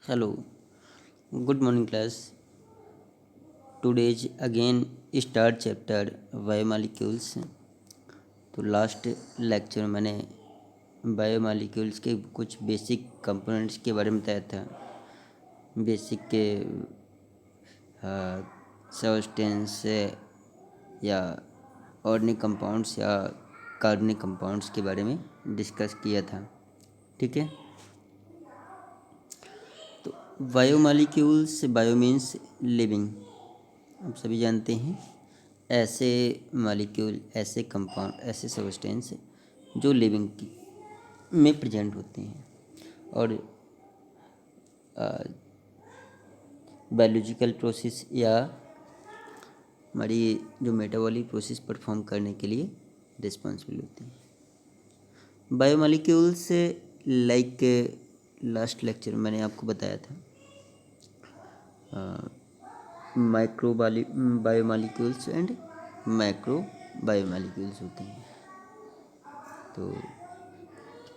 Hello, good morning class. Today's again start chapter biomolecules. तो last lecture में मैंने biomolecules के कुछ बेसिक कंपोनेंट्स के बारे में बताया था। बेसिक के सब्सटेंस या ऑर्गेनिक कंपाउंड्स या कार्बनिक कंपाउंड्स के बारे में डिस्कस किया था। ठीक है, तो बायोमॉलिक्यूल्स, बायो मीन्स लिविंग, आप सभी जानते हैं। ऐसे मॉलिक्यूल, ऐसे कंपाउंड, ऐसे सब्सटेंस जो लिविंग की में प्रेजेंट होते हैं और बायोलॉजिकल प्रोसेस या हमारी जो मेटाबॉलिक प्रोसेस परफॉर्म करने के लिए रिस्पॉन्सिबल होते हैं। बायोमॉलिक्यूल्स लाइक लास्ट लेक्चर में मैंने आपको बताया था micro biomolecules and macro biomolecules होते हैं। तो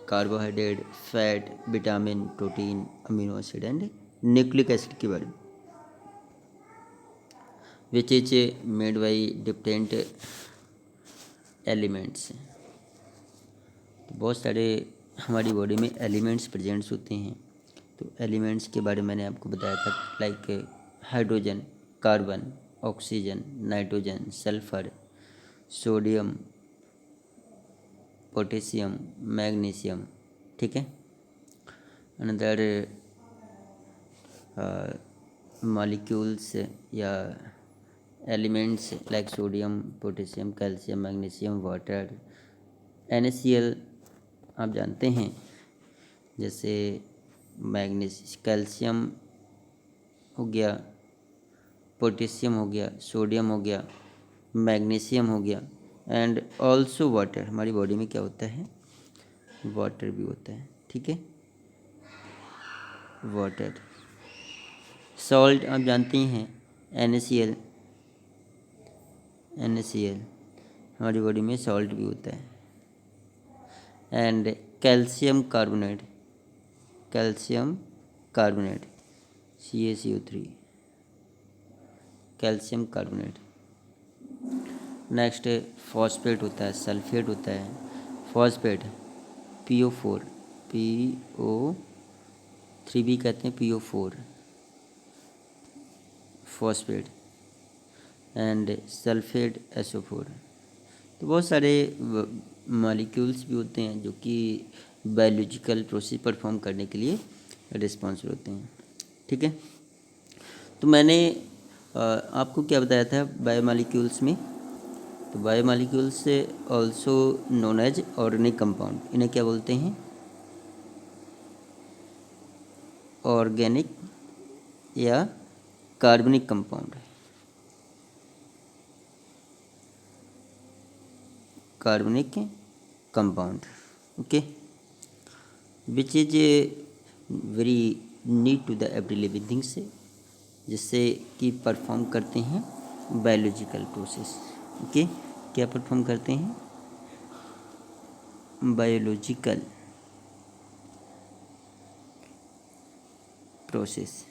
carbohydrate, fat, vitamin, protein, amino acid and nucleic acid के बारे में, which is made by different elements. तो बहुत सारे हमारी बॉडी में एलिमेंट्स प्रेजेंट्स होते हैं। तो एलिमेंट्स के बारे में मैंने आपको बताया था, like hydrogen, carbon, oxygen, nitrogen, sulphur, sodium, potassium, magnesium. ठीक है, अनदर मॉलिक्यूल्स या elements like sodium, potassium, calcium, magnesium, water, NaCl आप जानते हैं। जैसे कैल्शियम हो गया, पोटेशियम हो गया, सोडियम हो गया, मैग्नीशियम हो गया एंड ऑल्सो वाटर। हमारी बॉडी में क्या होता है, वाटर भी होता है। ठीक है, वाटर। सॉल्ट आप जानते ही हैं, NaCl हमारी बॉडी में सॉल्ट भी होता है। And calcium carbonate, CaCO3, calcium carbonate. Next phosphate होता है, सल्फेट होता है, फॉस्फेट PO3 भी कहते हैं, PO4 phosphate and sulphate SO4। तो बहुत सारे मॉलिक्यूल्स भी होते हैं जो कि बायोलॉजिकल प्रोसेस परफॉर्म करने के लिए रिस्पॉन्सिबल होते हैं। ठीक है, तो मैंने आपको क्या बताया था बायोमॉलिक्यूल्स में। तो biomolecules also known as organic compound, इन्हें क्या बोलते हैं, ऑर्गेनिक या कार्बनिक कंपाउंड। कार्बनिक compound, okay, which is very need to the every living things, जिससे कि परफॉर्म करते हैं बायोलॉजिकल प्रोसेस। ओके, क्या परफॉर्म करते हैं, बायोलॉजिकल प्रोसेस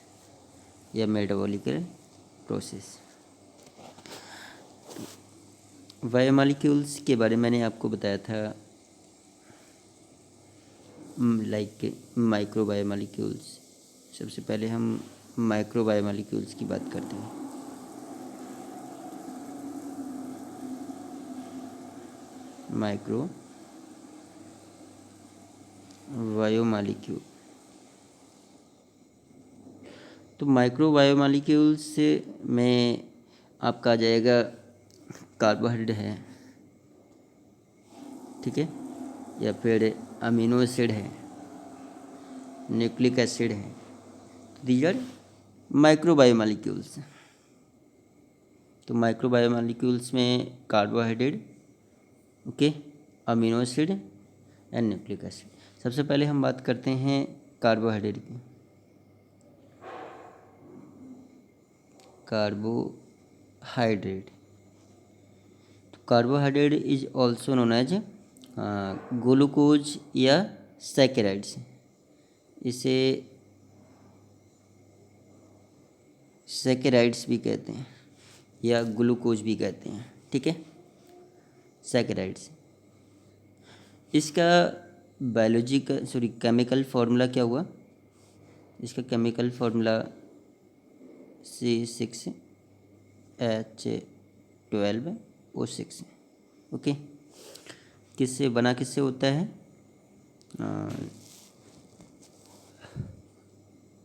या मेटाबॉलिकल प्रोसेस। बायोमॉलिक्यूल्स के बारे में मैंने आपको बताया था, लाइक माइक्रो बायोमॉलिक्यूल्स। सबसे पहले हम माइक्रो बायोमॉलिक्यूल्स की बात करते हैं। माइक्रो बायोमॉलिक्यूल, तो माइक्रो बायोमॉलिक्यूल्स में आपका आ जाएगा कार्बोहाइड्रेट है, ठीक है, या फिर अमीनो एसिड है, न्यूक्लिक एसिड है। These are micro biomolecules. तो माइक्रो बायोमॉलिक्यूल्स में carbohydrate, okay, amino acid and nucleic acid. सबसे पहले हम बात करते हैं कार्बोहाइड्रेट की। कार्बोहाइड्रेट, तो carbohydrate is also known as glucose या सैकेराइड्स। इसे सैकेराइड्स भी कहते हैं या ग्लूकोज भी कहते हैं, ठीक है, सैकेराइड्स। इसका केमिकल फार्मूला क्या हुआ? इसका केमिकल फार्मूला C6H12O6, ओके। किससे होता है?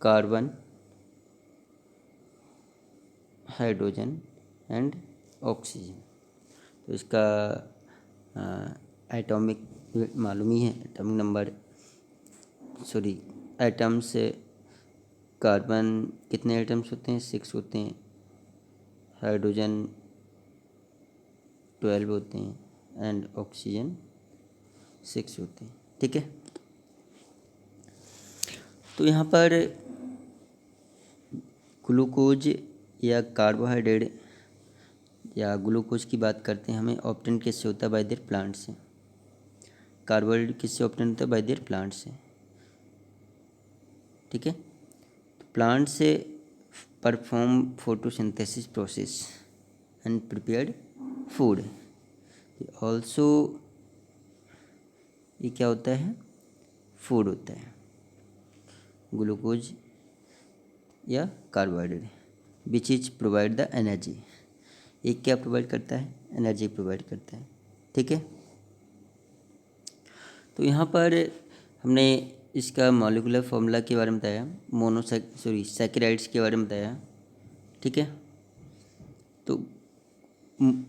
Carbon, hydrogen and oxygen. तो इसका एटॉमिक मालूम ही है, एटॉमिक नंबर एटम्स। कार्बन कितने एटम्स होते हैं? 6 होते हैं। हाइड्रोजन 12 होते हैं एंड ऑक्सीजन 6 होते हैं, ठीक है। तो यहाँ पर ग्लूकोज या कार्बोहाइड्रेट या ग्लूकोज की बात करते हैं, हमें ऑब्टेन किससे होता है? बाय देयर प्लांट से। कार्बोहाइड्रेट किससे ऑब्टेन होता है? बाय देयर प्लांट से, ठीक है। तो प्लांट से perform photosynthesis process and prepared food. Also ये क्या होता है? फूड होता है, ग्लूकोज या carbohydrate, which is provide the energy. एक क्या प्रोवाइड करता है? एनर्जी प्रोवाइड करता है, ठीक है। तो यहाँ पर हमने इसका मॉलिक्यूलर फॉर्मूला के बारे में बताया, सैकेराइड्स के बारे में बताया, ठीक है। तो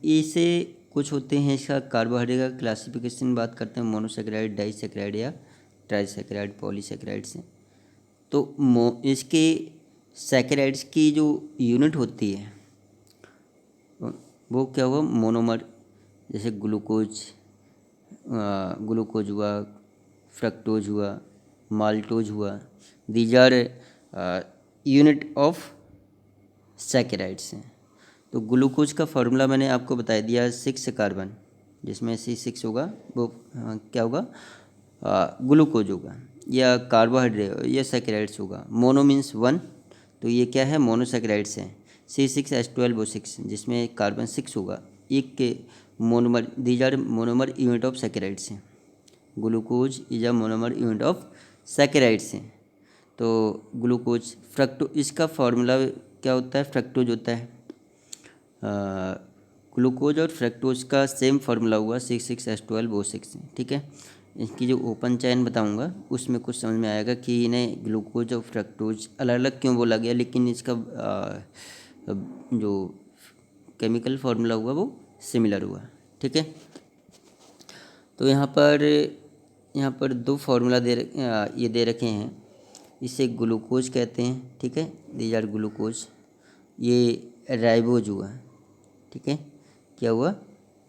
इसे कुछ होते हैं, इसका कार्बोहाइड्रेट का क्लासिफिकेशन बात करते हैं, मोनोसैकेराइड, डाइसैकेराइड या ट्राइसैकेराइड, पॉलीसैकेराइड से। तो इसके सैकेराइड्स की जो यूनिट होती है वो क्या हुआ? मोनोमर। जैसे ग्लूकोज हुआ, फ्रक्टोज हुआ, माल्टोज हुआ, these are unit of saccharides हैं। तो ग्लूकोज का फार्मूला मैंने आपको बता दिया, 6 कार्बन, जिसमें C6 होगा, वो क्या होगा? ग्लूकोज होगा, या कार्बोहाइड्रेट या सैकेराइड्स होगा। मोनो मीन्स 1, तो ये क्या है? मोनोसैकेराइड्स हैं। C6H12O6, जिसमें कार्बन 6 होगा, एक के monomer, these are monomer unit of saccharides हैं। Glucose is a monomer unit of saccharides हैं। तो ग्लूकोज इसका फार्मूला क्या होता है? फ्रक्टोज होता है। ग्लूकोज और फ्रक्टोज का सेम फार्मूला हुआ, C6H12O6, ठीक है। इसकी जो ओपन चैन बताऊंगा उसमें कुछ समझ में आएगा कि इन्हें ग्लूकोज और फ्रक्टोज अलग अलग क्यों बोला गया, लेकिन इसका जो केमिकल फार्मूला हुआ वो सिमिलर हुआ, ठीक है। तो यहाँ पर 2 फार्मूला ये दे रखे हैं। इसे ग्लूकोज कहते हैं, ठीक है, दीज आर ग्लूकोज। ये राइबोज हुआ, ठीक है, क्या हुआ?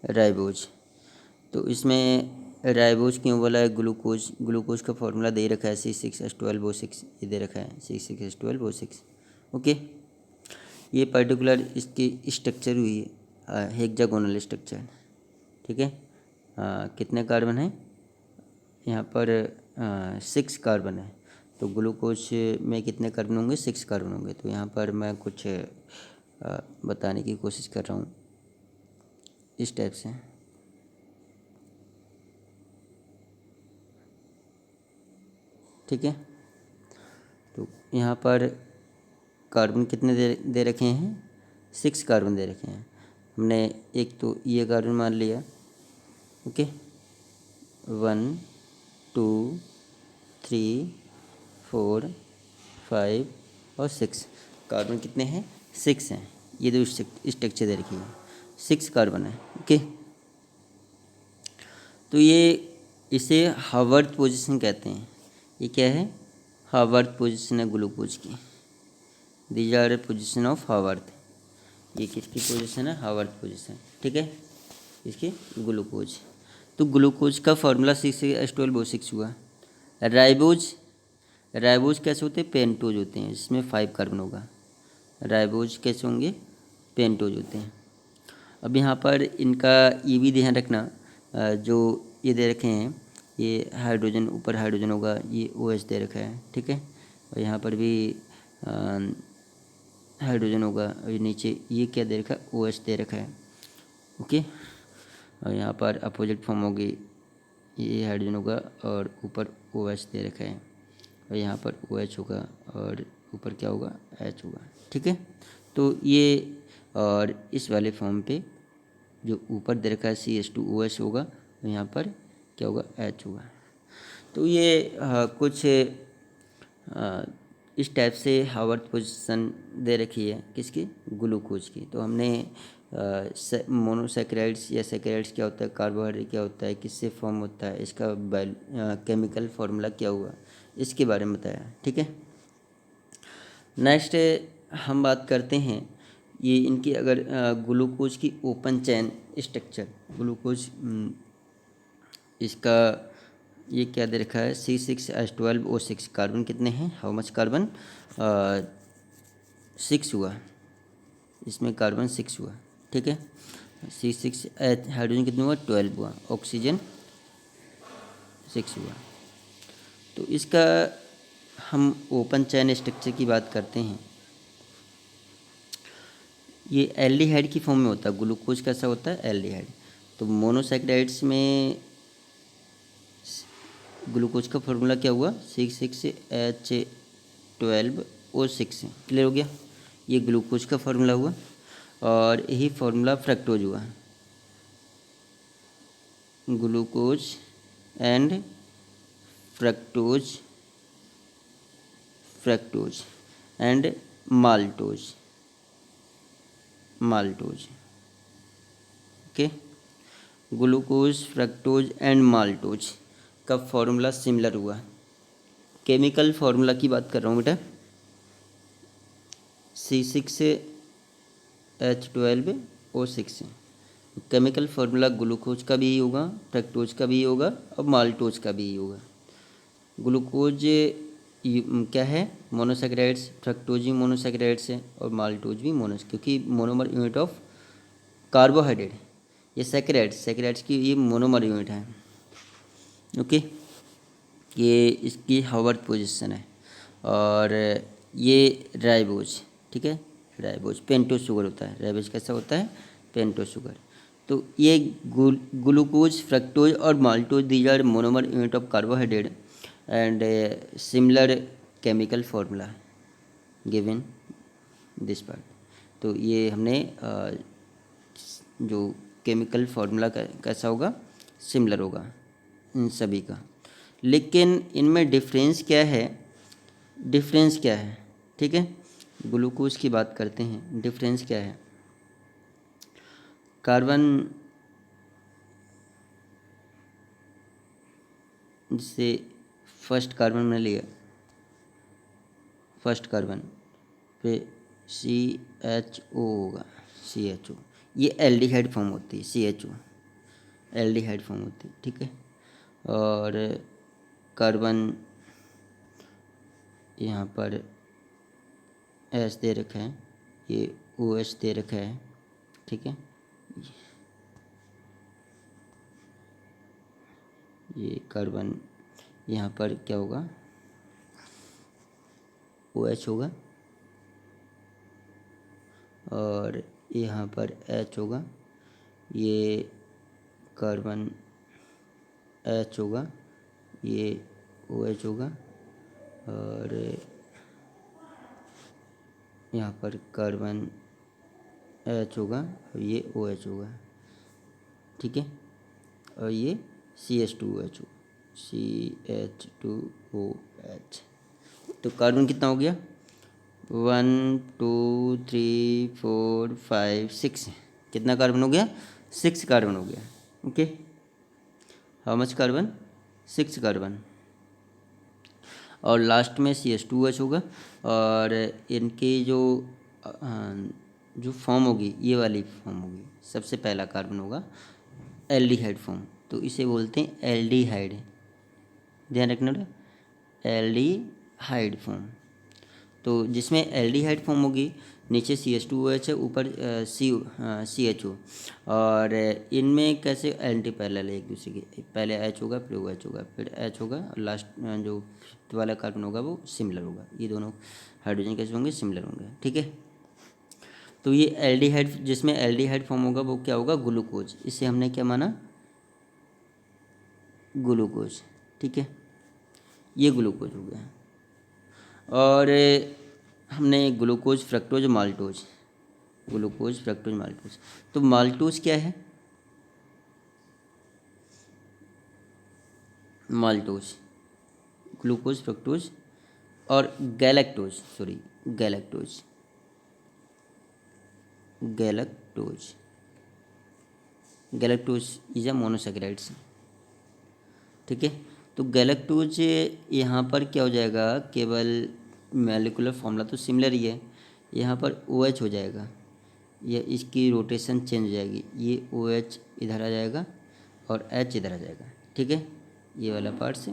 राइबोज। तो इसमें राइबोज क्यों बोला है? ग्लूकोज का फार्मूला दे रखा है, C6H12O6, ये दे रखा है C6H12O6, ओके। ये पर्टिकुलर इसकी स्ट्रक्चर हुई है हेक्सागोनल स्ट्रक्चर, ठीक है। कितने कार्बन हैं यहाँ पर? 6 कार्बन है। तो ग्लूकोज में कितने कार्बन होंगे? 6 कार्बन होंगे। तो यहाँ पर मैं कुछ बताने की कोशिश कर रहा हूँ इस टाइप से, ठीक है। तो यहाँ पर कार्बन कितने दे रखे हैं? 6 कार्बन दे रखे हैं। हमने एक तो ये कार्बन मान लिया, ओके। 1 2 3 4 5 और 6 कार्बन कितने हैं? 6 हैं। ये जो स्ट्रक्चर दे रखी है, 6 कार्बन है, ओके। तो इसे हावर्थ पोजीशन कहते हैं। ये क्या है? हावर्थ पोजीशन है ग्लूकोज की। These are position of Haworth. ये किसकी पोजीशन है? हावर्थ पोजीशन, ठीक है, इसकी ग्लूकोज। तो ग्लूकोज का फार्मूला C6H12O6 हुआ। राइबोज कैसे होते हैं? पेंटोज होते हैं, जिसमें 5 कार्बन होगा। राइबोज कैसे होंगे? पेंटोज होते हैं। अब यहाँ पर इनका ये भी ध्यान रखना, जो ये दे रखे हैं, ये हाइड्रोजन, ऊपर हाइड्रोजन होगा, ये OH दे रखा है, ठीक है। और यहाँ पर भी हाइड्रोजन होगा, और ये नीचे ये क्या दे रखा है, OH दे रखा है। ओके, और यहाँ पर अपोजिट फॉर्म होगी, ये हाइड्रोजन होगा और ऊपर OH दे रखा है, और यहाँ पर OH होगा और ऊपर क्या होगा, H होगा। ठीक है, तो ये और इस वाले फॉर्म पे जो ऊपर दे रखा है CH2OH होगा, और यहाँ पर क्या होगा, H होगा। तो ये कुछ इस टाइप से हावर्थ पोजीशन दे रखी है किसकी, ग्लूकोज की। तो हमने मोनोसैकेराइड्स या सैकेराइड्स क्या होता है, कार्बोहाइड्रेट क्या होता है, किससे फॉर्म होता है, इसका केमिकल फार्मूला क्या हुआ, इसके बारे में बताया। ठीक है, नेक्स्ट हम बात करते हैं ये इनकी, अगर ग्लूकोज की ओपन चैन स्ट्रक्चर, ग्लूकोज इसका ये क्या दे रखा है, C6H12O6, कार्बन कितने हैं, हाउ मच कार्बन, 6 हुआ, इसमें कार्बन 6 हुआ। ठीक है, C6, हाइड्रोजन कितने हुआ, 12 हुआ, ऑक्सीजन 6 हुआ। तो इसका हम ओपन चैन स्ट्रक्चर की बात करते हैं, ये एल्डिहाइड की फॉर्म में होता है। ग्लूकोज कैसा होता है, एल्डिहाइड। तो मोनोसैकेराइड्स में ग्लूकोज का फार्मूला क्या हुआ, C6H12O6। क्लियर हो गया, ये ग्लूकोज का फार्मूला हुआ, और यही फार्मूला फ्रक्टोज हुआ, glucose and fructose, fructose and maltose, maltose. Okay, glucose, fructose and maltose का फॉर्मूला सिमिलर हुआ। केमिकल फार्मूला की बात कर रहा हूँ बेटा, C6H12O6। केमिकल फार्मूला ग्लूकोज का भी होगा, फ्रक्टोज का भी होगा, और माल्टोज का भी होगा। ग्लूकोज क्या है, मोनोसैकेराइड्स, फ्रक्टोज भी मोनोसैकेराइड्स है, और माल्टोज भी मोनो, क्योंकि मोनोमर यूनिट ऑफ कार्बोहाइड्रेट, ये सैकेराइड्स, सैकेराइड्स की ये मोनोमर यूनिट है। ओके, ये इसकी हावर्थ पोजीशन है, और ये राइबोज। ठीक है, राइबोज पेंटोज शुगर होता है, राइबोज कैसा होता है, पेंटोज शुगर। तो ये ग्लूकोज, फ्रक्टोज और maltose, these are monomer unit of carbohydrate and similar chemical formula given this part. तो ये हमने जो केमिकल फार्मूला कैसा होगा, सिमिलर होगा इन सभी का। लेकिन इनमें डिफरेंस क्या है, डिफरेंस क्या है। ठीक है, ग्लूकोज की बात करते हैं, डिफरेंस क्या है। कार्बन जिससे फर्स्ट कार्बन में लिया, फर्स्ट कार्बन पे CHO होगा, CHO, ये एल्डिहाइड फॉर्म होती है, CHO एल्डिहाइड फॉर्म होती है। ठीक है, और कार्बन यहाँ पर S दे रखा है, ये OH दे रखा है। ठीक है, ये कार्बन यहाँ पर क्या होगा, OH होगा, और यहाँ पर H होगा, ये कार्बन H होगा, ये OH होगा, और यहाँ पर कार्बन H होगा, और ये OH होगा। ठीक है, और ये CH2OH होगा, CH2OH। तो कार्बन कितना हो गया, 1 2 3 4 5 6, कितना कार्बन हो गया, 6 कार्बन हो गया। Okay, how much carbon, 6 carbon, और लास्ट में CH2OH होगा, और इनकी जो फॉर्म होगी, ये वाली फॉर्म होगी, सबसे पहला कार्बन होगा एल्डिहाइड फॉर्म, तो इसे बोलते हैं एल्डिहाइड। ध्यान रखना बेटा, एल्डिहाइड फॉर्म। तो जिसमें एल्डिहाइड फॉर्म होगी, नीचे CH2OH है, ऊपर CHO, और इनमें कैसे एंटी पैरेलल है एक दूसरे के, पहले H होगा, फिर OH होगा, फिर H होगा, और लास्ट जो वाला कार्बन होगा वो सिमिलर होगा। ये दोनों हाइड्रोजन कैसे होंगे, सिमिलर होंगे। ठीक है, तो ये एल्डिहाइड, जिसमें एल्डिहाइड फॉर्म होगा वो क्या होगा, ग्लूकोज। इसे हमने क्या माना, ग्लूकोज। ठीक है, ये ग्लूकोज हो गया। और हमने glucose, fructose, maltose, glucose, fructose, maltose. तो माल्टोज क्या है, माल्टोज, ग्लूकोज, फ्रक्टोज और galactose, sorry galactose, galactose, galactose is a monosaccharides. ठीक है, तो गैलेक्टोज यहाँ पर क्या हो जाएगा, केवल मॉलिक्यूलर फॉर्मूला तो सिमिलर ही है, यहाँ पर OH हो जाएगा, ये इसकी रोटेशन चेंज हो जाएगी, ये OH इधर आ जाएगा और H इधर आ जाएगा। ठीक है, ये वाला पार्ट से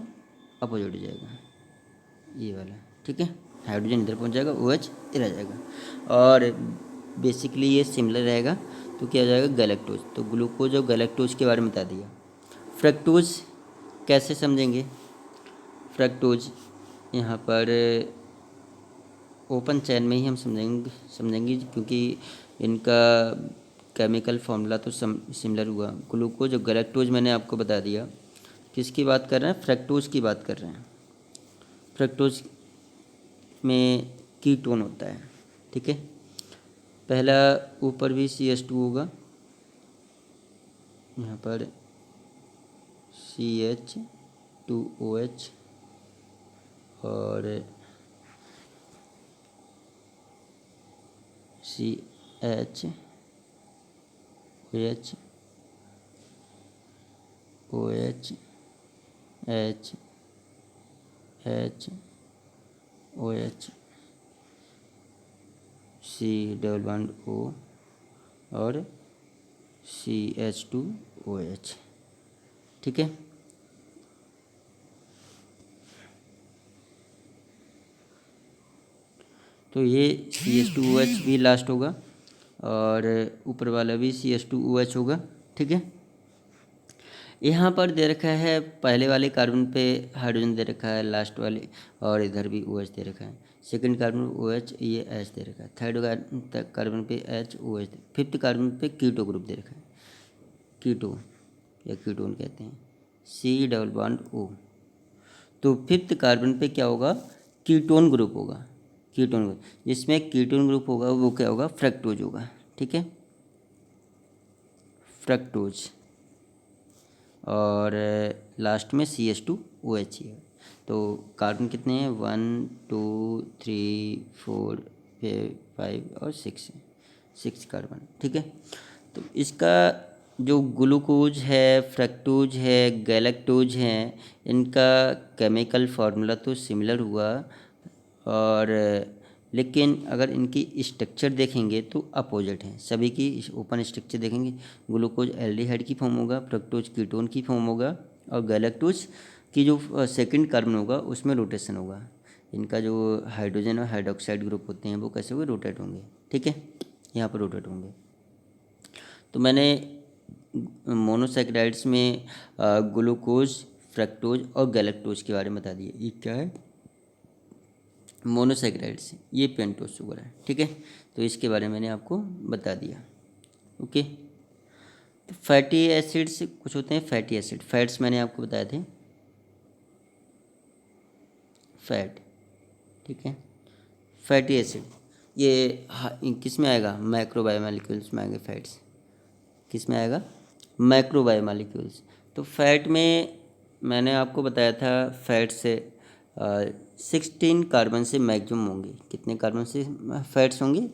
अपोजिट हो जाएगा, ये वाला। ठीक है, हाइड्रोजन इधर पहुंच जाएगा, OH इधर आ जाएगा और बेसिकली ये सिमिलर रहेगा, तो क्या हो जाएगा, गैलेक्टोज। तो ग्लूकोज और गैलेक्टोज के बारे में बता दिया। फ्रक्टोज कैसे समझेंगे, फ्रक्टोज यहाँ पर ओपन चैन में ही हम समझेंगे क्योंकि इनका केमिकल फॉर्मूला तो सिमिलर हुआ। ग्लूकोज और गैलेक्टोज मैंने आपको बता दिया। किसकी बात कर रहे हैं, फ्रक्टोज की बात कर रहे हैं। फ्रक्टोज में कीटोन होता है। ठीक है, पहला ऊपर भी CH2 होगा, यहाँ पर CH2OH और CH OH OH H H OH C double bond O और CH2OH। ठीक है, तो ये CH2OH भी लास्ट होगा और ऊपर वाला भी CH2OH होगा। ठीक है, यहाँ पर दे रखा है पहले वाले कार्बन पे हाइड्रोजन दे रखा है, लास्ट वाले और इधर भी OH दे रखा है। सेकंड कार्बन OH, ये H दे रखा है। थर्ड कार्बन पे H OH, फिफ्थ कार्बन पे कीटो ग्रुप दे रखा है, कीटो या कीटोन कहते हैं, C डबल बॉन्ड O। तो फिफ्थ कार्बन पे क्या होगा, कीटोन ग्रुप होगा, कीटोन ग्रुप। जिसमें कीटोन ग्रुप होगा वो क्या होगा, फ्रक्टोज होगा। ठीक है, फ्रक्टोज। और लास्ट में CH2OH है। तो कार्बन कितने हैं, 1 2 3 4 5 और 6 है, 6 कार्बन। ठीक है, तो इसका जो ग्लूकोज है, फ्रक्टोज है, गैलेक्टोज है, इनका केमिकल फार्मूला तो सिमिलर हुआ और लेकिन अगर इनकी स्ट्रक्चर देखेंगे तो अपोजिट हैं सभी की। ओपन स्ट्रक्चर देखेंगे, ग्लूकोज एल्डिहाइड की फॉर्म होगा, फ्रक्टोज कीटोन की फॉर्म होगा और गैलेक्टोज की जो सेकंड कार्बन होगा उसमें रोटेशन होगा। इनका जो हाइड्रोजन और हाइड्रोक्साइड ग्रुप होते हैं वो कैसे होंगे, रोटेट होंगे। ठीक है, यहाँ पर रोटेट होंगे। तो मैंने मोनोसैकेराइड्स में ग्लूकोज, फ्रक्टोज और गैलेक्टोज के बारे में बता दिए। ये क्या है, मोनोसैकेराइड्स, ये पेंटोज शुगर है। ठीक है, तो इसके बारे में मैंने आपको बता दिया। ओके, तो फैटी एसिड्स कुछ होते हैं, फैटी एसिड, फैट्स मैंने आपको बताए थे, फैट। ठीक है, फैटी एसिड ये किस में आएगा, मैक्रोबायोमोलिक्यूल्स में आएंगे फैट्स। किस में आएगा, मैक्रोबायोमोलिक्यूल्स। तो फैट में मैंने आपको बताया था, फैट से 16 कार्बन से मैक्सिमम होंगे। कितने कार्बन से फैट्स होंगे,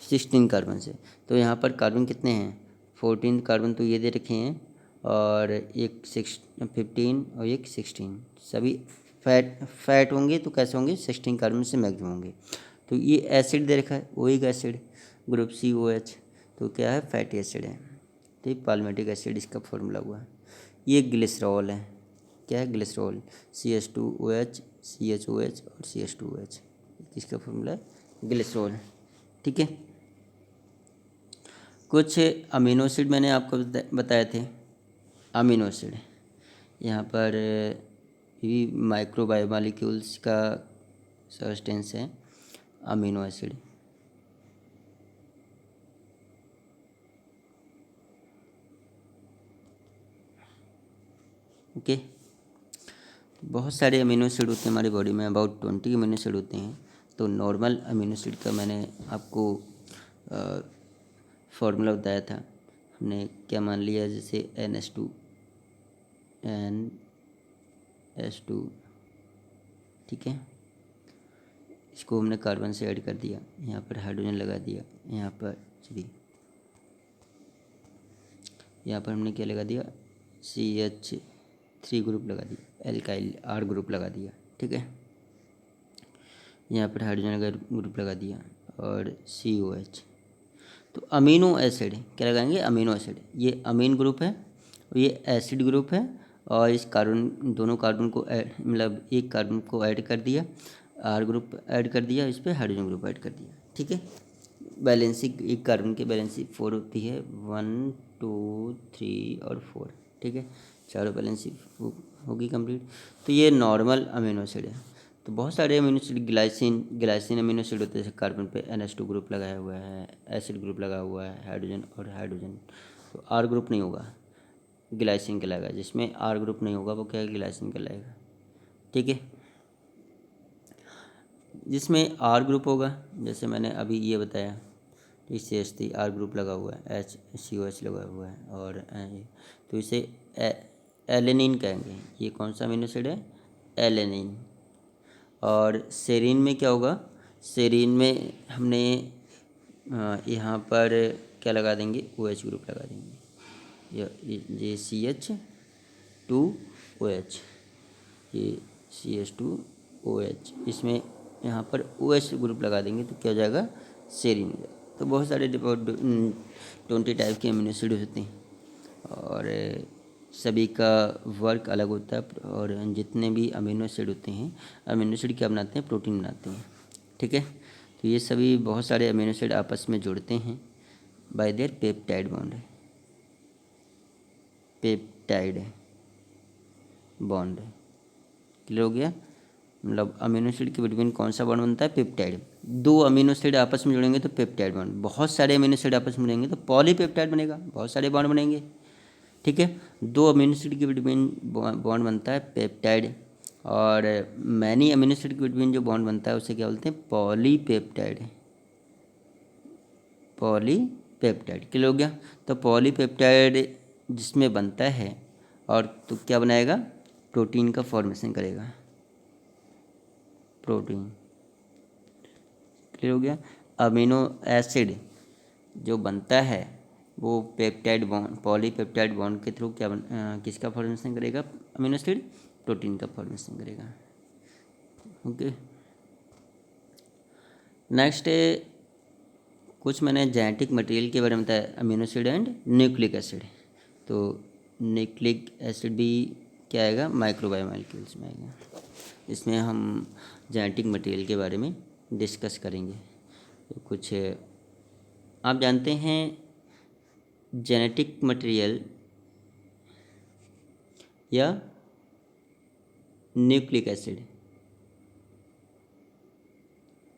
16 कार्बन से। तो यहाँ पर कार्बन कितने हैं, 14 कार्बन तो ये दे रखे हैं और एक 15 और एक 16, सभी फैट होंगे। तो कैसे होंगे, 16 कार्बन से मैक्सिमम होंगे। तो ये एसिड दे रखा है, ओइक एसिड, ग्रुप COH, तो क्या है, फैटी एसिड है। तो ये पाल्मेटिक एसिड इसका फॉर्मूला हुआ है। ये ग्लिसरॉल है, क्या है, ग्लिसरॉल, CH2OH, CHOH और CH2OH, किसका फॉर्मूला है, ग्लिसरॉल। ठीक है, कुछ अमीनो एसिड मैंने आपको बताए थे, अमीनो एसिड। यहाँ पर भी माइक्रोबायोमोलिक्यूल्स का सब्सटेंस है, अमीनो एसिड। ओके। बहुत सारे अमीनो एसिड होते हैं हमारी बॉडी में, अबाउट 20 अमीनो एसिड होते हैं। तो नॉर्मल अमीनो एसिड का मैंने आपको फार्मूला बताया था। हमने क्या मान लिया, जैसे NH2 ठीक है, इसको हमने कार्बन से ऐड कर दिया, यहाँ पर हाइड्रोजन लगा दिया, यहाँ पर यहाँ पर हमने क्या लगा दिया, CH3 ग्रुप लगा दिया, एल्काइल R ग्रुप लगा दिया, ठीक है। यहाँ पर हाइड्रोजन का ग्रुप लगा दिया और COH। तो अमीनो एसिड क्या लगाएंगे, अमीनो एसिड, ये अमीन ग्रुप है और ये एसिड ग्रुप है, और इस कार्बन, दोनों कार्बन को मतलब एक कार्बन को ऐड कर दिया, R ग्रुप ऐड कर दिया, इस पर हाइड्रोजन ग्रुप ऐड कर दिया, ठीक है। बैलेंसी, एक कार्बन की बैलेंसी 4 होती है, 1 2 3 और 4, ठीक है, चारों बैलेंसी होगी कंप्लीट। तो ये नॉर्मल अमीनो एसिड है। तो बहुत सारे amino acid, glycine amino acid होते हैं, जैसे कार्बन पे NH2 ग्रुप लगाया हुआ है, एसिड ग्रुप लगा हुआ है, हाइड्रोजन और हाइड्रोजन, तो R ग्रुप नहीं होगा, ग्लाइसिन कहलाएगा। जिसमें R ग्रुप नहीं होगा वो क्या है, ग्लाइसिन कहलाएगा, ठीक है। जिसमें R ग्रुप होगा, जैसे मैंने अभी ये बताया, CH3 R ग्रुप लगा हुआ है, COH लगा हुआ है, और तो इसे एलेनिन कहेंगे। ये कौन सा अमीनो एसिड है, एलेनिन। और सेरीन में क्या होगा, सेरीन में हमने यहाँ पर क्या लगा देंगे, OH ग्रुप लगा देंगे, ये CH2OH, ये CH2OH, इसमें यहाँ पर OH ग्रुप लगा देंगे तो क्या हो जाएगा, सेरीन हो जाएगा। तो बहुत सारे 20 टाइप के अमीनो एसिड होते हैं, और सभी का वर्क अलग होता है। और जितने भी अमीनो एसिड होते हैं, अमीनो एसिड क्या बनाते हैं, प्रोटीन बनाते हैं, ठीक है। तो ये सभी बहुत सारे अमीनो एसिड आपस में जुड़ते हैं bye there peptide bond, peptide bond, clear हो गया। मतलब अमीनो एसिड के बिटवीन कौन सा बॉन्ड बनता है, पेप्टाइड। दो अमीनो एसिड आपस में जुड़ेंगे तो पेप्टाइड बॉन्ड, बहुत सारे अमीनो एसिड आपस में जुड़ेंगे तो पॉलीपेप्टाइड बनेगा, बहुत सारे बॉन्ड बनेंगे, ठीक है। दो अमीनो एसिड के बिटवीन बॉन्ड बनता है पेप्टाइड, और मैनी अमीनो एसिड के बिटवीन जो बॉन्ड बनता है उसे क्या बोलते हैं, पॉलीपेप्टाइड, पॉलीपेप्टाइड, क्लियर हो गया। तो पॉलीपेप्टाइड जिसमें बनता है और तो क्या बनाएगा, प्रोटीन का फॉर्मेशन करेगा, प्रोटीन, क्लियर हो गया। अमीनो एसिड जो बनता है वो पेप्टाइड बॉन्ड, पॉलीपेप्टाइड बॉन्ड के थ्रू क्या किसका फॉर्मेशन करेगा, अमीनो एसिड, प्रोटीन का फॉर्मेशन करेगा, ओके। नेक्स्ट कुछ मैंने जेनेटिक मटेरियल के बारे में बताया, amino acid and nucleic acid. तो न्यूक्लिक एसिड भी क्या आएगा, माइक्रोबायोमॉलिक्यूल्स में आएगा। इसमें हम जेनेटिक मटेरियल के बारे में डिस्कस करेंगे। तो कुछ आप जानते हैं जेनेटिक मटेरियल या न्यूक्लिक एसिड,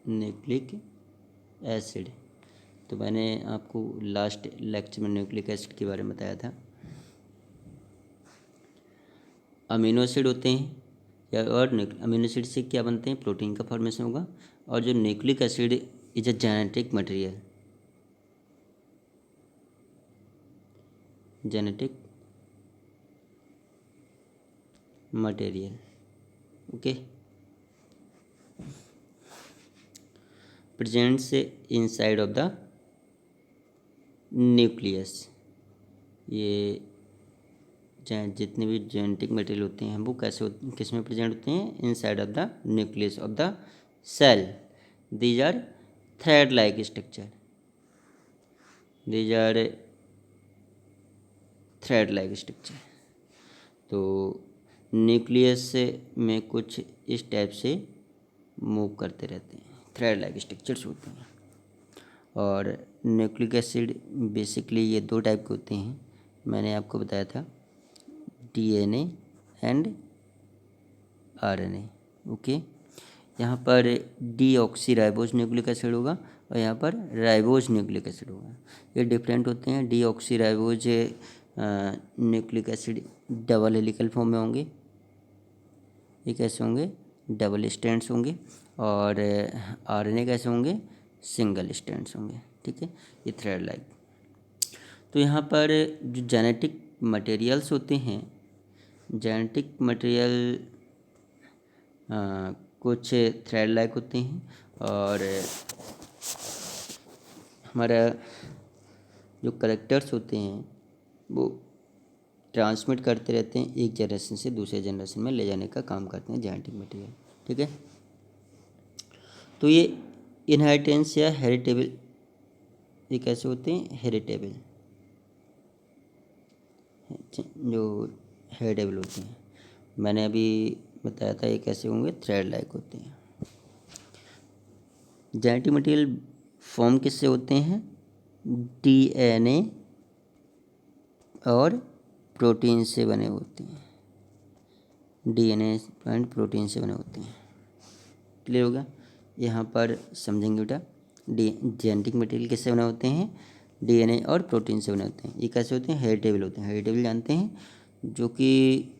न्यूक्लिक एसिड, तो मैंने आपको लास्ट लेक्चर में न्यूक्लिक एसिड के बारे में बताया था। अमीनो एसिड होते हैं या और अमीनो एसिड से क्या बनते हैं, प्रोटीन का फॉर्मेशन होगा। और जो nucleic acid is a genetic material, genetic material, okay, presents inside of the nucleus. ये जितने भी जेनेटिक मटेरियल होते हैं वो कैसे किस में प्रेजेंट होते हैं, inside of the nucleus of the cell. These are thread like structure, these are thread like structure. तो न्यूक्लियस में कुछ इस टाइप से मूव करते रहते हैं, थ्रेड लाइक स्ट्रक्चर्स होते हैं। और न्यूक्लिक एसिड बेसिकली ये दो टाइप के होते हैं, मैंने आपको बताया था, DNA एंड RNA, ओके। यहाँ पर डीऑक्सीराइबोज न्यूक्लिक एसिड होगा और यहाँ पर राइबोज न्यूक्लिक एसिड होगा। ये डिफरेंट होते हैं। Deoxyribose nucleic acid double helical form में होंगे, ये कैसे होंगे, डबल स्ट्रैंड्स होंगे, और आरएनए कैसे होंगे, सिंगल स्ट्रैंड्स होंगे। ठीक है, ये थ्रेड लाइक। तो यहाँ पर जो जेनेटिक मटेरियल्स होते हैं, जेनेटिक मटेरियल कुछ थ्रेड लाइक होते हैं, और हमारा जो करेक्टर्स होते हैं वो ट्रांसमिट करते रहते हैं, एक जनरेशन से दूसरे जनरेशन में ले जाने का काम करते हैं जेनेटिक मटेरियल। ठीक है, तो ये इनहेरिटेंस या हेरिटेबल, ये कैसे होते हैं, हेरिटेबल, जो हेरिटेबल होते हैं। मैंने अभी बताया था ये कैसे होंगे, थ्रेड लाइक होते हैं। जेनेटिक मटेरियल फॉर्म किससे होते हैं, डीएनए और प्रोटीन से बने होते हैं, डीएनए एंड प्रोटीन से बने होते हैं। क्लियर हो गया, यहाँ पर समझेंगे बेटा। जेनेटिक मटेरियल किससे बने होते हैं, डीएनए और प्रोटीन से बने होते हैं। ये कैसे होते हैं, हेरिटेबल होते हैं। हेरिटेबल जानते हैं, जो कि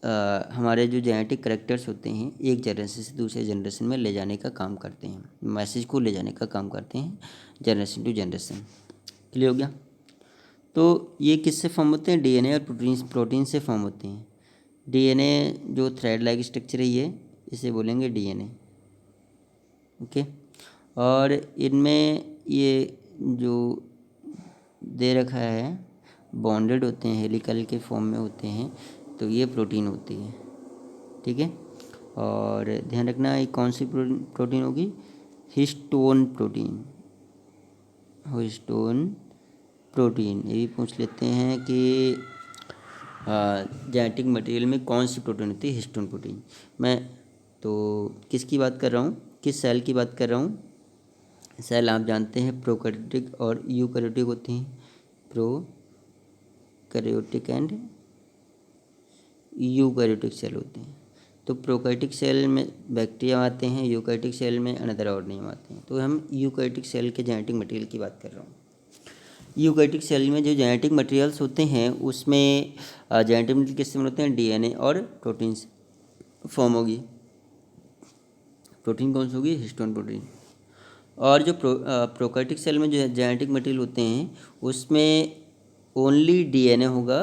हमारे जो जेनेटिक करेक्टर्स होते हैं एक जनरेशन से दूसरे जनरेशन में ले जाने का काम करते हैं, मैसेज को ले जाने का काम करते हैं जनरेशन टू जनरेशन। क्लियर हो गया। तो ये किससे फॉर्म होते हैं, डीएनए और प्रोटीन से फॉर्म होते हैं। डीएनए जो थ्रेड लाइक स्ट्रक्चर है ये, इसे बोलेंगे डीएनए। ओके, और इनमें ये जो दे रखा है बॉन्डेड होते हैं, हेलिकल के फॉर्म में होते हैं, तो ये प्रोटीन होती है। ठीक है, और ध्यान रखना ये कौन सी प्रोटीन होगी, हिस्टोन प्रोटीन, हिस्टोन प्रोटीन। ये भी पूछ लेते हैं कि जेनेटिक मटेरियल में कौन सी प्रोटीन होती है, हिस्टोन प्रोटीन। मैं तो किसकी बात कर रहा हूँ, किस सेल की बात कर रहा हूँ, सेल आप जानते हैं प्रोकैरियोटिक और यूकैरियोटिक होते हैं, प्रोकैरियोटिक एंड यूकैरियोटिक सेल होते हैं। तो प्रोकैरियोटिक सेल में बैक्टीरिया आते हैं, यूकैरियोटिक सेल में अनदर ऑर्गेनिज्म आते हैं। तो हम यूकैरियोटिक सेल के जेनेटिक मटेरियल की बात कर रहा हूँ। यूकैरियोटिक सेल में जो जेनेटिक मटेरियल्स होते हैं उसमें जेनेटिक मटेरियल किससे बने होते हैं, डीएनए और प्रोटीन से फॉर्म होगी। प्रोटीन कौन सी होगी, हिस्टोन प्रोटीन। और जो प्रोकैरियोटिक सेल में जो जेनेटिक मटेरियल होते हैं उसमें ओनली डीएनए होगा,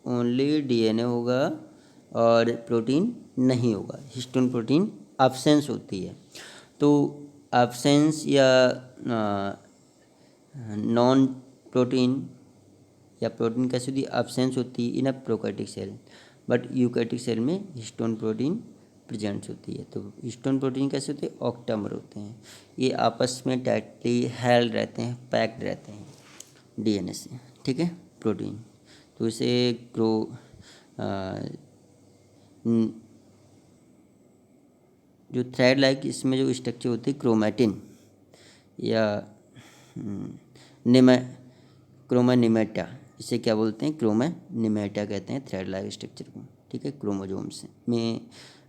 ओनली डीएनए होगा और प्रोटीन नहीं होगा, हिस्टोन प्रोटीन एब्सेंस होती है। तो एब्सेंस या नॉन प्रोटीन या प्रोटीन कैसे होती है, एब्सेंस होती है in a prokaryotic cell, but eukaryotic cell में हिस्टोन प्रोटीन प्रेजेंट होती है। तो हिस्टोन प्रोटीन कैसे होते हैं, ऑक्टामर होते हैं। ये आपस में टाइटली हेल्ड रहते हैं, पैक्ड रहते हैं डीएनए से। ठीक है, प्रोटीन। तो इसे जो थ्रेड लाइक इसमें जो स्ट्रक्चर होती है क्रोमैटिन या क्रोमानिमेटा, इसे क्या बोलते हैं, क्रोमानिमेटा कहते हैं थ्रेड लाइक स्ट्रक्चर को। ठीक है, क्रोमोजोम्स में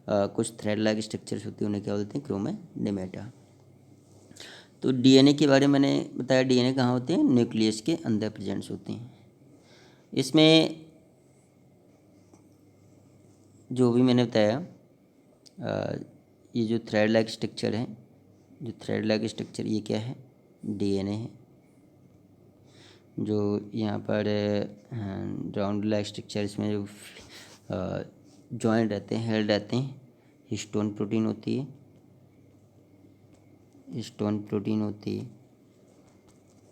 कुछ थ्रेड लाइक स्ट्रक्चर्स होती हैं, उन्हें क्या बोलते हैं, क्रोमानिमेटा। तो डीएनए के बारे में मैंने बताया, डीएनए कहाँ होते हैं, न्यूक्लियस के अंदर प्रेजेंट्स होते हैं। इसमें जो भी मैंने बताया ये जो थ्रेड लाइक स्ट्रक्चर है, जो थ्रेड लाइक स्ट्रक्चर ये क्या है, डीएनए है। जो यहाँ पर राउंड लाइक स्ट्रक्चर, इसमें जो जॉइंट रहते हैं, हेल्ड रहते हैं, हिस्टोन प्रोटीन होती है, हिस्टोन प्रोटीन होती है।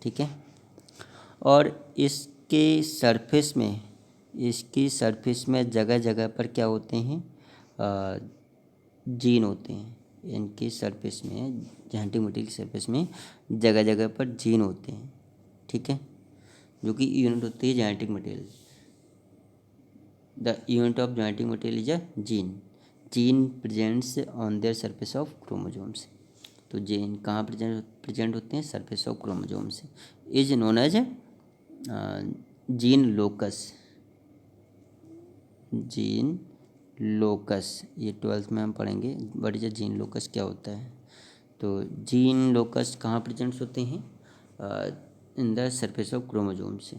ठीक है, और इसके सरफेस में, इसकी सरफेस में जगह जगह पर क्या होते हैं, जीन होते हैं। इनकी सरफेस में, जेनेटिक मटेरियल की सरफेस में जगह जगह पर जीन होते हैं। ठीक है, जो कि यूनिट होती है genetic material. The unit of genetic material is a gene. Gene presents on there surface of chromosomes. तो जीन कहाँ प्रेजेंट होते हैं, surface of chromosomes, is known as gene locus. Gene locus, ये 12th में हम पढ़ेंगे बट ये gene locus क्या होता है। तो जीन लोकस कहाँ प्रेजेंट्स होते हैं, in the surface of chromosome से।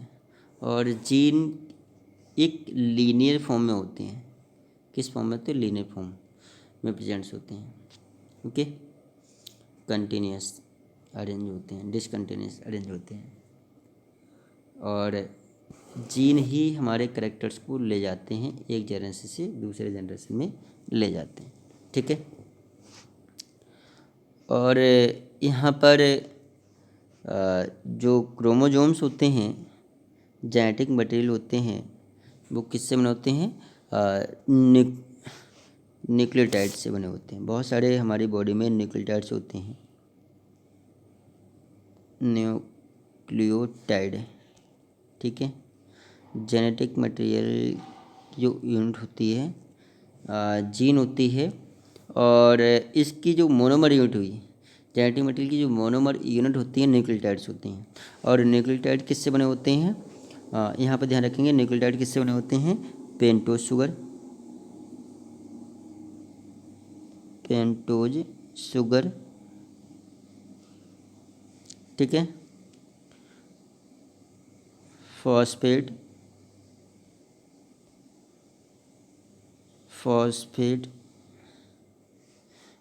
और जीन एक लीनियर फॉर्म में होते हैं। किस फॉर्म में होते हैं? लीनियर फॉर्म में प्रेजेंट्स होते हैं। ओके, कंटिन्यूस अरेंज होते हैं, डिसकंटिन्यूस अरेंज होते हैं। और जीन ही हमारे करेक्टर्स को ले जाते हैं, एक जनरेशन से दूसरे जनरेशन में ले जाते हैं। ठीक है। और यहाँ पर जो क्रोमोजोम्स होते हैं, जेनेटिक मटेरियल होते हैं, वो किससे बने होते हैं? न्यूक्लियोटाइड से बने होते हैं। बहुत सारे हमारी बॉडी में न्यूक्लियोटाइड्स होते हैं, न्यूक्लियोटाइड। ठीक है। जेनेटिक मटेरियल जो यूनिट होती है जीन होती है, और इसकी जो मोनोमर यूनिट हुई, जेनेटिक मटेरियल की जो मोनोमर यूनिट होती है न्यूक्लियोटाइड्स होती हैं। और न्यूक्लियोटाइड किससे बने होते हैं? यहाँ पर ध्यान रखेंगे, न्यूक्लियोटाइड किससे बने होते हैं? Pentose sugar. ठीक है। फॉस्फेट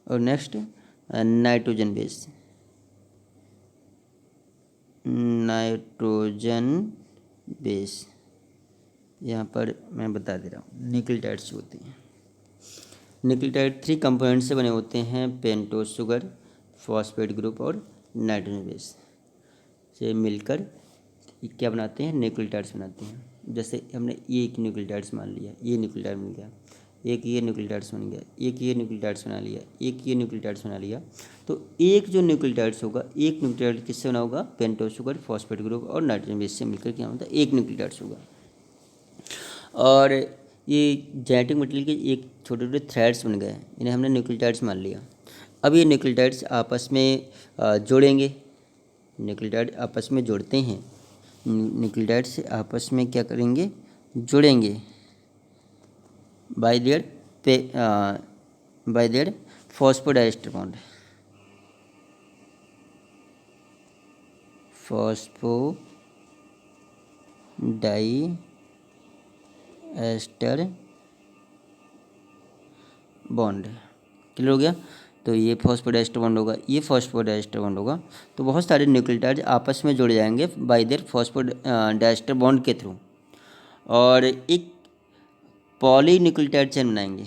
और नेक्स्ट नाइट्रोजन बेस। यहाँ पर मैं बता दे रहा हूँ, न्यूक्लियोटाइड्स होते हैं। न्यूक्लियोटाइड 3 कंपोनेंट से बने होते हैं, पेंटोज शुगर, फॉस्फेट ग्रुप और नाइट्रोजन बेस से मिलकर क्या बनाते हैं? न्यूक्लियोटाइड्स बनाते हैं। जैसे हमने ये एक न्यूक्लियोटाइड्स मान लिया, ये न्यूक्लियोटाइड बन गया, एक ये न्यूक्लियोटाइड्स बन गया, एक ये न्यूक्लियोटाइड्स बना लिया, एक ये न्यूक्लियोटाइड्स बना लिया। तो एक जो न्यूक्लियोटाइड्स होगा, एक न्यूक्लियोटाइड किससे बना होगा? पेंटोज शुगर, फॉस्फेट ग्रुप और नाइट्रोजन बेस से मिलकर क्या होता है? एक न्यूक्लियोटाइड्स होगा। और ये जेनेटिक मटेरियल के एक छोटे छोटे थ्रेड्स बन गए, इन्हें हमने न्यूक्लियोटाइड्स मान लिया। अब ये न्यूक्लियोटाइड्स आपस में जोड़ेंगे। न्यूक्लियोटाइड आपस में जोड़ते हैं, न्यूक्लियोटाइड से आपस में क्या करेंगे? जुड़ेंगे bye there phosphodiester bond. Phosphodiester bond clear हो गया। तो ये फॉस्फोडाइएस्टर बॉन्ड होगा, ये फॉस्फोडाइएस्टर बॉन्ड होगा। तो बहुत सारे न्यूक्लियोटाइड आपस में जुड़ जाएंगे बाय देयर फॉस्फोडाइएस्टर बॉन्ड के थ्रू, और एक पॉलीन्यूक्लियोटाइड चेन बनाएंगे।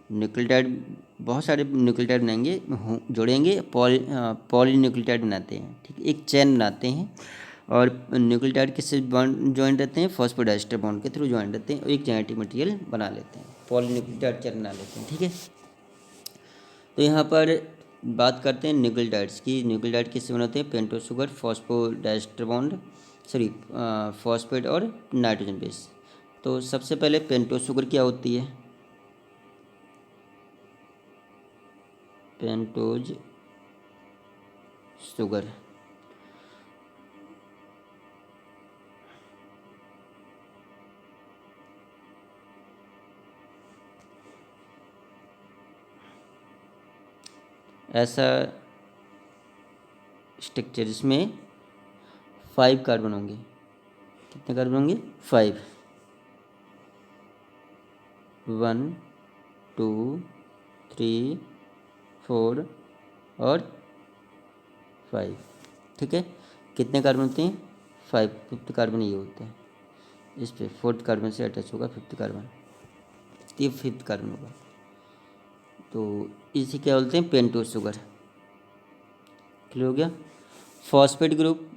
न्यूक्लियोटाइड बहुत सारे न्यूक्लियोटाइड बनाएंगे, जोड़ेंगे, पॉलीन्यूक्लियोटाइड बनाते हैं। ठीक है, एक चेन बनाते हैं। और न्यूक्लियोटाइड किससे बॉन्ड ज्वाइन रहते हैं? फॉस्फोडाइएस्टर बॉन्ड के थ्रू ज्वाइन रहते हैं, और एक जेनेटिक मटेरियल बना लेते हैं, पॉलीन्यूक्लियोटाइड चेन बना लेते हैं। ठीक है। तो यहाँ पर बात करते हैं न्यूक्लियोटाइड्स की। न्यूक्लियोटाइड किससे बने होते हैं? Pentose sugar, phosphodiester bond, phosphate और नाइट्रोजन बेस। तो सबसे पहले पेंटोज शुगर क्या होती है? पेंटोज शुगर ऐसा स्ट्रक्चर जिसमें 5 कार्बन होंगे। कितने कार्बन होंगे? 5। 1 2 3 4 और 5। ठीक है। कितने कार्बन होते हैं? 5। 5th कार्बन ये होता है। इस पे 4th कार्बन से अटैच होगा 5th कार्बन, ये 5th कार्बन होगा। तो इसे क्या बोलते हैं? Pentose sugar. क्लियर हो गया। फॉस्फेट ग्रुप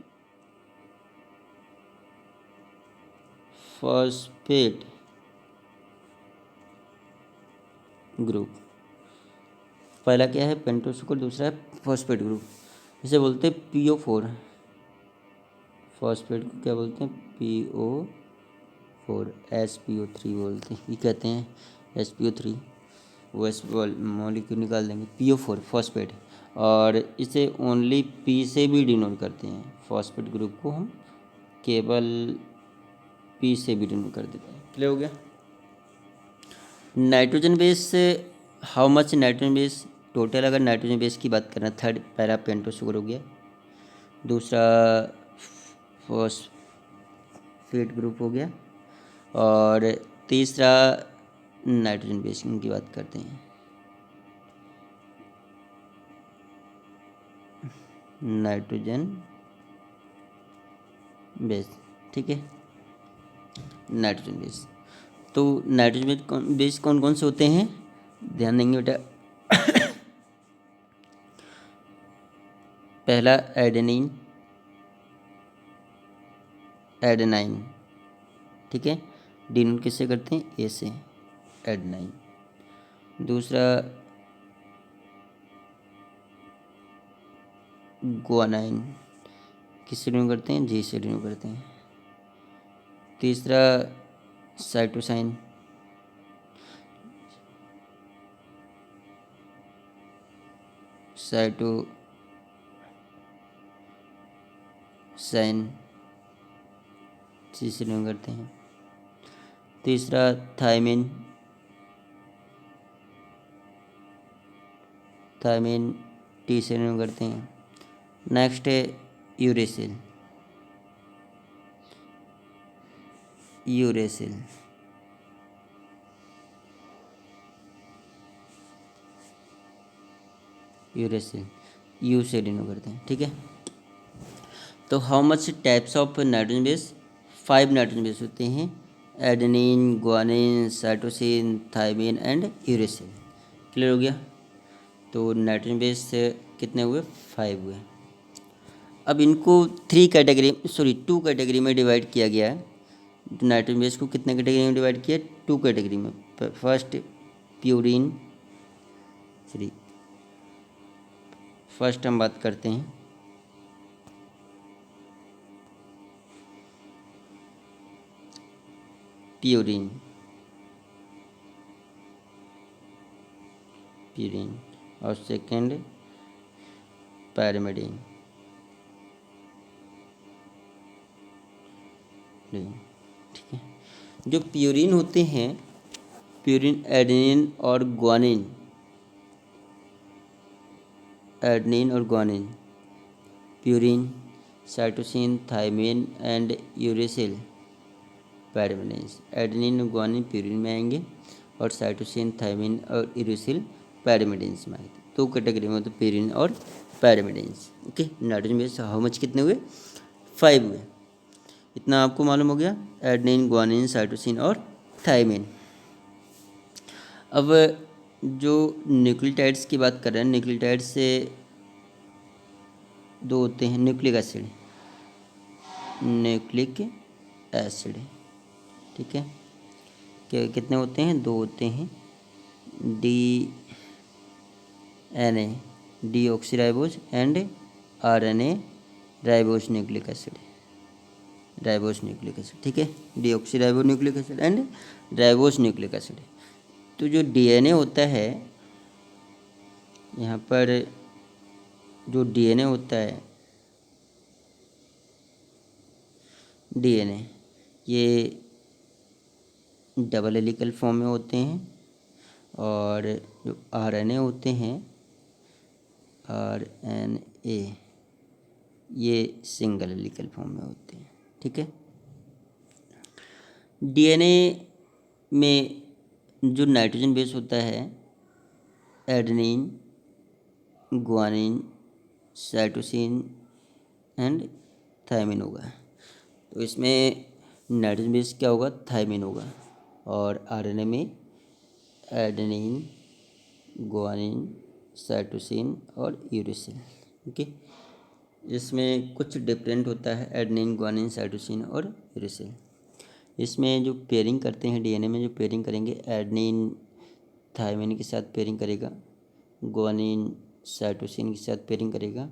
पहला क्या है? पेंटोज शुगर, दूसरा है फॉस्फेट ग्रुप। इसे बोलते हैं PO4। फॉस्फेट को क्या बोलते हैं? PO4, SPO3 बोलते हैं, ये कहते हैं SPO3। वो एस मॉलिक्यूल निकाल देंगे, PO4 फॉस्फेट। और इसे ओनली P से भी डिनोट करते हैं। फॉस्फेट ग्रुप को हम केवल P से भी डिनोट कर देते हैं। क्लियर हो गया। Nitrogen base, how much nitrogen base total? अगर नाइट्रोजन बेस की बात करें, थर्ड पैरा पेंटोज शुगर हो गया, दूसरा सल्फेट ग्रुप हो गया। और तीसरा नाइट्रोजन बेस की बात करते हैं। नाइट्रोजन बेस, ठीक है, नाइट्रोजन बेस। तो नाइट्रोजन बेस कौन कौन से होते हैं, ध्यान देंगे बेटा। पहला एडेनिन, एडेनाइन, ठीक है, डिनोट किससे करते हैं, ए से, एडेनाइन। दूसरा गुआनाइन, किससे डिनोट करते हैं, जी से डिनोट करते हैं। तीसरा साइटोसाइन, साइटोसाइन सी से डिनोट करते हैं। तीसरा थायमिन, थायमिन टी से डिनोट करते हैं। नेक्स्ट है यूरेसिल, यूरेसिल, यूरेसिल यू से डिनोट करते हैं, ठीक है। तो how much types of nitrogen base, 5 nitrogen base होते हैं, adenine, guanine, cytosine, thymine and uracil. Clear हो गया। तो नाइट्रोजन बेस कितने हुए, 5 हुए। अब इनको 2 कैटेगरी में डिवाइड किया गया है। नाइट्रोजन बेस को कितने कैटेगरी में डिवाइड किया, 2 कैटेगरी में। फर्स्ट प्यूरिन, फर्स्ट हम बात करते हैं प्यूरिन, प्यूरिन, और सेकंड पैरामिडिन, ठीक है। जो प्यूरिन होते हैं, प्यूरिन एडेनिन और गुआनिन, एडेनिन और guanine, purine, cytosine, thymine and uracil, pyrimidines. Adenine और गुआनिन प्यूरिन में आएंगे और साइटोसिन, थायमिन और यूरेसिल पैरामिडिन्स में आएंगे। 2 कैटेगरी में होते हैं, प्यूरिन और pyrimidines. Okay, nitrogen base how much कितने हुए, 5 हुए। इतना आपको मालूम हो गया, एडेनिन, गुआनिन, साइटोसिन और थायमिन। अब जो न्यूक्लियोटाइड्स की बात कर रहे हैं, न्यूक्लियोटाइड्स से 2 होते हैं, न्यूक्लिक एसिड, न्यूक्लिक एसिड, ठीक है। कितने होते हैं, 2 होते हैं, DNA, deoxyribose and RNA ribose nucleic acid, ribose nucleic acid, ठीक है, deoxyribose nucleic acid and ribose nucleic acid. तो जो DNA होता है, यहाँ पर जो DNA होता है, DNA ये डबल हेलिकल फॉर्म में होते हैं, और जो RNA होते हैं, RNA ये सिंगल हेलिकल फॉर्म में होते हैं, ठीक है। DNA में जो नाइट्रोजन बेस होता है, adenine, guanine, cytosine and thymine होगा। तो इसमें नाइट्रोजन बेस क्या होगा, थायमिन होगा। और RNA में एडेनिन, गुआनिन, साइटोसिन और यूरेसिल, ओके। इसमें कुछ डिफरेंट होता है, एडेनिन, गुआनिन, साइटोसिन और यूरेसिल। इसमें जो पेयरिंग करते हैं, DNA में जो पेयरिंग करेंगे, एडेनिन थायमिन के साथ पेयरिंग करेगा, गुआनिन साइटोसिन के साथ पेयरिंग करेगा,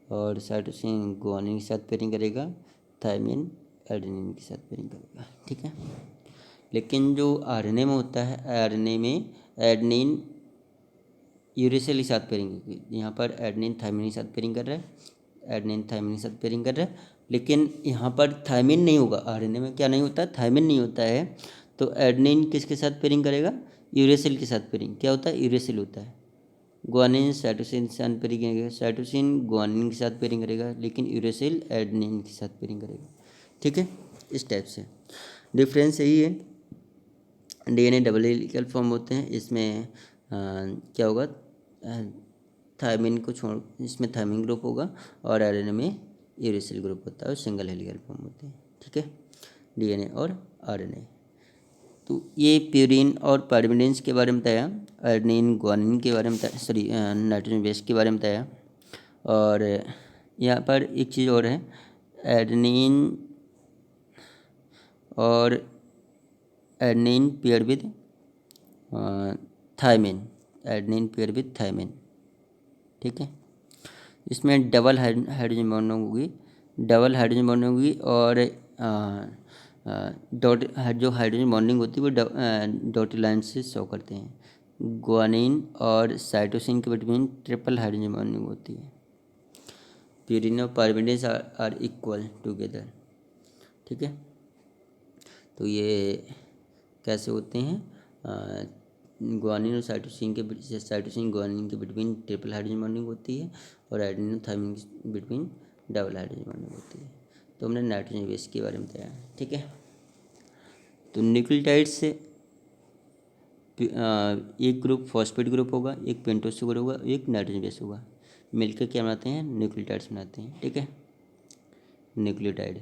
और साइटोसिन गुआनिन के साथ पेयरिंग करेगा, थायमिन एडेनिन के साथ पेयरिंग करेगा, ठीक है। लेकिन जो RNA में होता है, RNA में एडेनिन यूरेसिल के साथ पेयरिंग, यहाँ पर एडेनिन थायमिन के साथ पेयरिंग कर रहा है, एडेनिन थायमिन के साथ पेयरिंग कर रहा है, लेकिन यहाँ पर थायमिन नहीं होगा। RNA में क्या नहीं होता, थायमिन नहीं होता है। तो एडेनिन किसके साथ पेयरिंग करेगा, यूरेसिल के साथ पेयरिंग, क्या होता है, यूरेसिल होता है। गुआनिन साइटोसिन के साथ पेयरिंग करेगा, साइटोसिन गुआनिन के साथ पेयरिंग करेगा, लेकिन यूरेसिल एडेनिन के साथ पेयरिंग करेगा, ठीक है। इस टाइप से। डिफरेंस यही है, डीएनए डबल हेलिकल फॉर्म होते हैं, इसमें क्या होगा, थायमिन को छोड़, इसमें थायमिन ग्रुप होगा और आरएनए में यूरेसिल ग्रुप होता है और सिंगल हेलिकल फॉर्म होते हैं। ठीक है, डीएनए और आरएनए। तो ये प्यूरिन और पायरिमिडिन्स के बारे में बताया, एडेनिन ग्वानिन के बारे में बताया, सॉरी नाइट्रोजन बेस के बारे में बताया। और यहाँ पर एक चीज़ और है, एडेनिन और adenine pair with thymine, adenine pair with thymine. ठीक है, इसमें डबल हाइड्रोजन बॉन्डिंग होगी, डबल हाइड्रोजन बॉन्डिंग होगी और डॉट जो हाइड्रोजन बॉन्डिंग होती है वो डॉटेड लाइन से शो करते हैं। ग्वानिन और साइटोसिन के बिटवीन ट्रिपल हाइड्रोजन बॉन्डिंग होती है। प्यूरिन और पायरिमिडिन्स आर इक्वल टुगेदर। ठीक है, तो ये कैसे होते हैं, ग्वानिन और साइटोसिन ग्वानिन के बिटवीन ट्रिपल हाइड्रोजन बॉन्डिंग होती है और एडेनिन और थायमिन के बिटवीन डबल हाइड्रोजन बॉन्डिंग होती है। तो हमने नाइट्रोजन बेस के बारे में बताया। ठीक है, तो न्यूक्लियोटाइड से एक ग्रुप फॉस्फेट ग्रुप होगा, एक पेंटोज शुगर होगा, एक नाइट्रोजन बेस होगा, मिलकर क्या बनाते हैं, न्यूक्लियोटाइड्स बनाते हैं। ठीक है, न्यूक्लियोटाइड।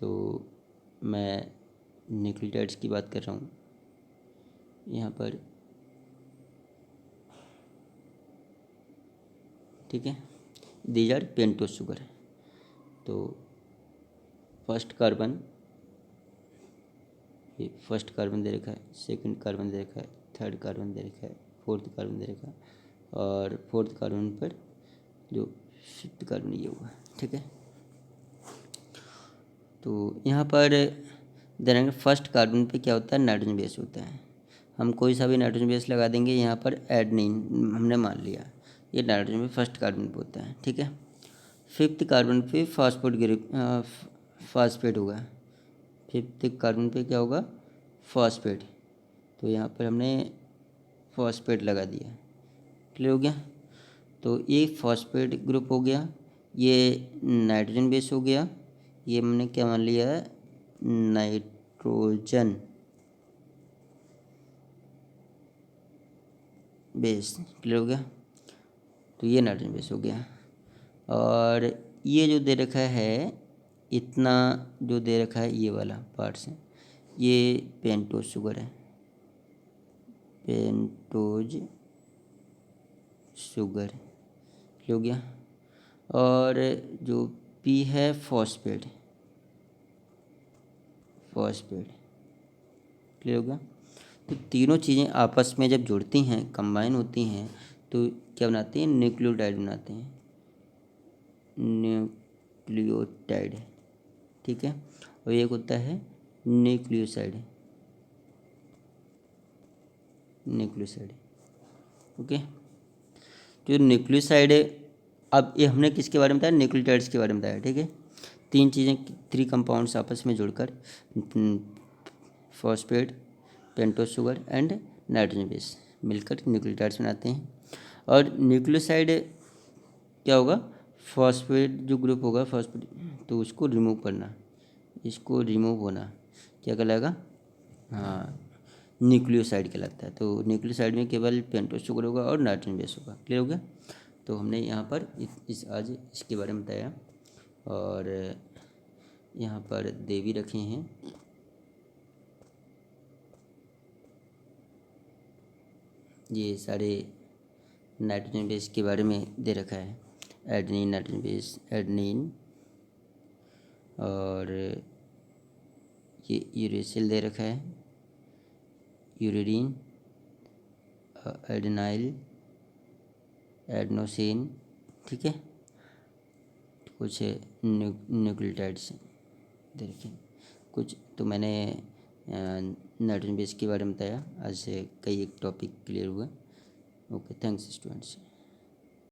तो मैं न्यूक्लियोटाइड्स की बात कर रहा हूँ यहाँ पर। ठीक है, दीज आर पेंटोज शुगर। तो फर्स्ट कार्बन, ये फर्स्ट कार्बन दे रखा है, सेकंड कार्बन दे रखा है, थर्ड कार्बन दे रखा है, फोर्थ कार्बन दे रखा है और फोर्थ कार्बन पर जो फिफ्थ कार्बन ये हुआ। ठीक है, तो यहाँ पर देखेंगे फर्स्ट कार्बन पे क्या होता है, नाइट्रोजन बेस होता है। हम कोई सा भी नाइट्रोजन बेस लगा देंगे, यहाँ पर एडेनिन हमने मान लिया, ये नाइट्रोजन पे फर्स्ट कार्बन पे होता है। ठीक है, फिफ्थ कार्बन पे फास्फेट होगा, फिफ्थ कार्बन पे क्या होगा, फॉस्फेट। तो यहाँ पर हमने फॉस्फेट लगा दिया, क्लियर हो गया। तो ये फॉस्फेट ग्रुप हो गया, ये नाइट्रोजन बेस हो गया, ये हमने क्या मान लिया है, नाइट्रोजन बेस, क्लियर हो गया। तो ये नाइट्रोजन बेस हो गया और ये जो दे रखा है, इतना जो दे रखा है ये वाला पार्ट्स है, ये पेंटोज शुगर है, पेंटोज शुगर, क्लियर हो गया। और जो पी है फॉस्फेट, फॉस्फेट, क्लियर हो गया। तो तीनों चीज़ें आपस में जब जुड़ती हैं, कंबाइन होती हैं, तो क्या बनाती हैं, न्यूक्लियोटाइड बनाते हैं, न्यूक्लियोटाइड। ठीक है, और एक होता है न्यूक्लियोसाइड, न्यूक्लियोसाइड। ओके, जो न्यूक्लियोसाइड है, अब ये हमने किसके बारे में बताया, न्यूक्लियोटाइड्स के बारे में बताया। ठीक है, तीन चीज़ें, थ्री कंपाउंड्स आपस में जुड़कर phosphate, pentose sugar and nitrogen base मिलकर न्यूक्लियोटाइड्स बनाते हैं। और न्यूक्लियोसाइड क्या होगा, फॉस्फेट जो ग्रुप होगा फॉस्फेट, तो उसको रिमूव करना, इसको रिमूव होना क्या कहलाएगा, हाँ, न्यूक्लियोसाइड कहलाता है। तो न्यूक्लियोसाइड में केवल पेंटोज शुगर होगा और नाइट्रोजन बेस होगा, क्लियर हो गया। तो हमने यहाँ पर आज इसके बारे में बताया और यहाँ पर दे भी रखे हैं, ये सारे नाइट्रोजन बेस के बारे में दे रखा है, एडेनिन नाइट्रोजन बेस, एडेनिन और ये यूरेसिल दे रखा है, यूरेडिन, एडेनाइल, एडनोसिन। ठीक है, कुछ न्यूक्लियोटाइड्स दे रखे हैं कुछ। तो मैंने नाइट्रोजन बेस के बारे में बताया, आज से कई एक टॉपिक क्लियर हुआ। Okay, thanks students.